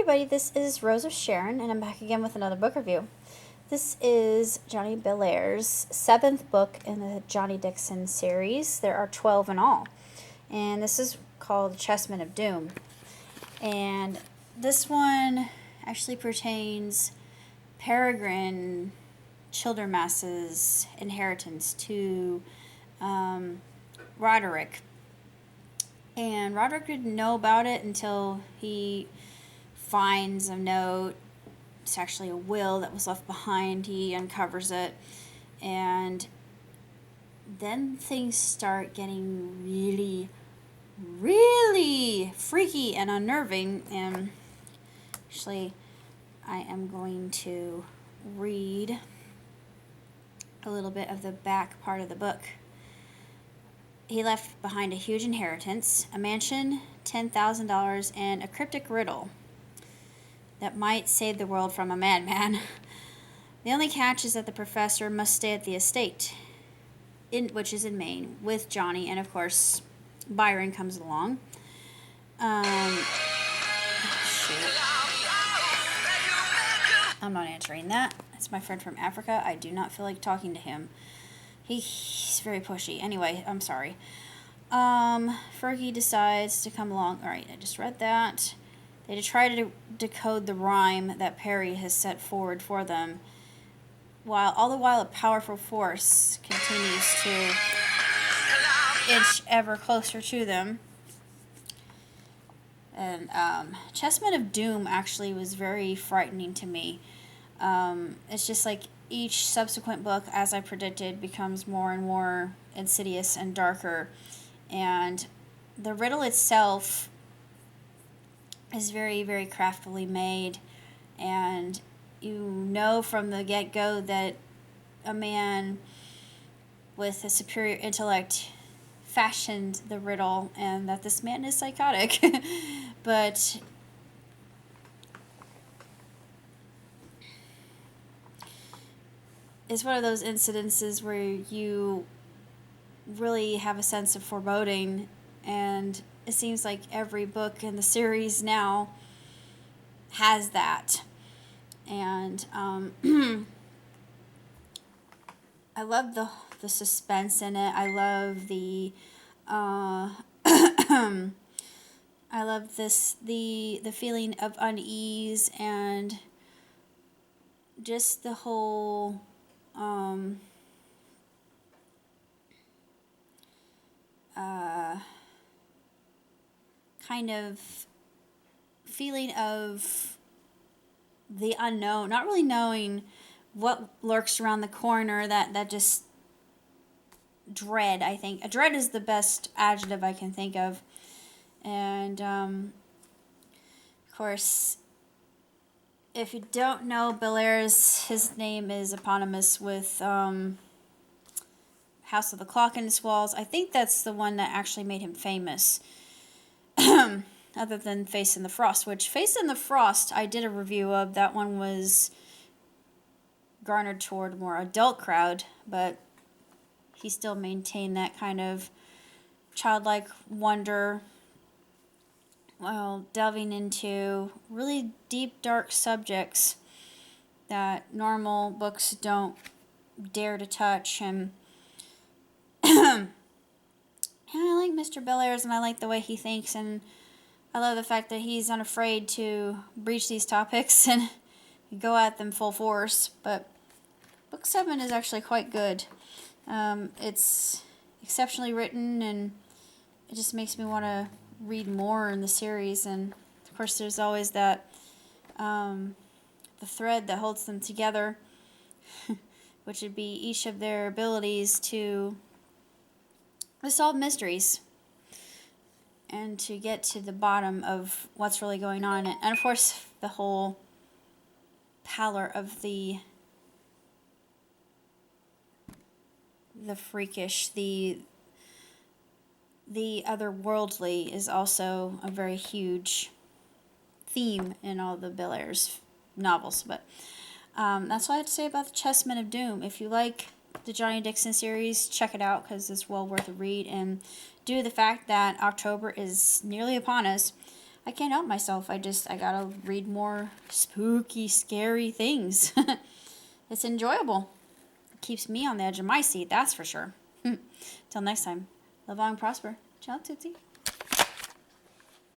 everybody, this is Rose of Sharon, and I'm back again with another book review. This is Johnny Belair's 7th book in the Johnny Dixon series. There are 12 in all, and this is called Chessmen of Doom. And this one actually pertains Peregrine Childermass's inheritance to Roderick. And Roderick didn't know about it until he finds a note. It's actually a will that was left behind. He uncovers it. And then things start getting really, really freaky and unnerving. And actually, I am going to read a little bit of the back part of the book. He left behind a huge inheritance, a mansion, $10,000, and a cryptic riddle that might save the world from a madman. The only catch is that the professor must stay at the estate, which is in Maine, with Johnny, and of course, Byron comes along. Shoot. I'm not answering that. It's my friend from Africa. I do not feel like talking to him. He's very pushy. Anyway, I'm sorry. Fergie decides to come along. Alright, I just read that. They try to decode the rhyme that Perry has set forward for them. All the while a powerful force continues to inch ever closer to them. And Chessmen of Doom actually was very frightening to me. It's just like each subsequent book, as I predicted, becomes more and more insidious and darker. And the riddle itself is very, very craftily made. And you know from the get-go that a man with a superior intellect fashioned the riddle and that this man is psychotic. But it's one of those incidences where you really have a sense of foreboding, and it seems like every book in the series now has that. And I love the suspense in it. I love the I love the feeling of unease and just the whole kind of feeling of the unknown, not really knowing what lurks around the corner, that just dread, I think. A dread is the best adjective I can think of. And of course, if you don't know, Belair's, his name is eponymous with House of the Clock in Its Walls. I think that's the one that actually made him famous. Other than Face in the Frost, which Face in the Frost I did a review of. That one was garnered toward a more adult crowd, but he still maintained that kind of childlike wonder while delving into really deep, dark subjects that normal books don't dare to touch. And I like Mr. Belair's, and I like the way he thinks, and I love the fact that he's unafraid to breach these topics and go at them full force. But Book 7 is actually quite good. It's exceptionally written, and it just makes me want to read more in the series. And of course, there's always that the thread that holds them together, which would be each of their abilities to solve mysteries and to get to the bottom of what's really going on. And of course, the whole pallor of the freakish, the otherworldly is also a very huge theme in all the Belair's novels. But that's all I have to say about the Chessmen of Doom. If you like the Johnny Dixon series, check it out because it's well worth a read. And due to the fact that October is nearly upon us, I can't help myself. I gotta read more spooky, scary things. It's enjoyable. It keeps me on the edge of my seat, that's for sure. Till next time, live long and prosper. Ciao, Tootsie.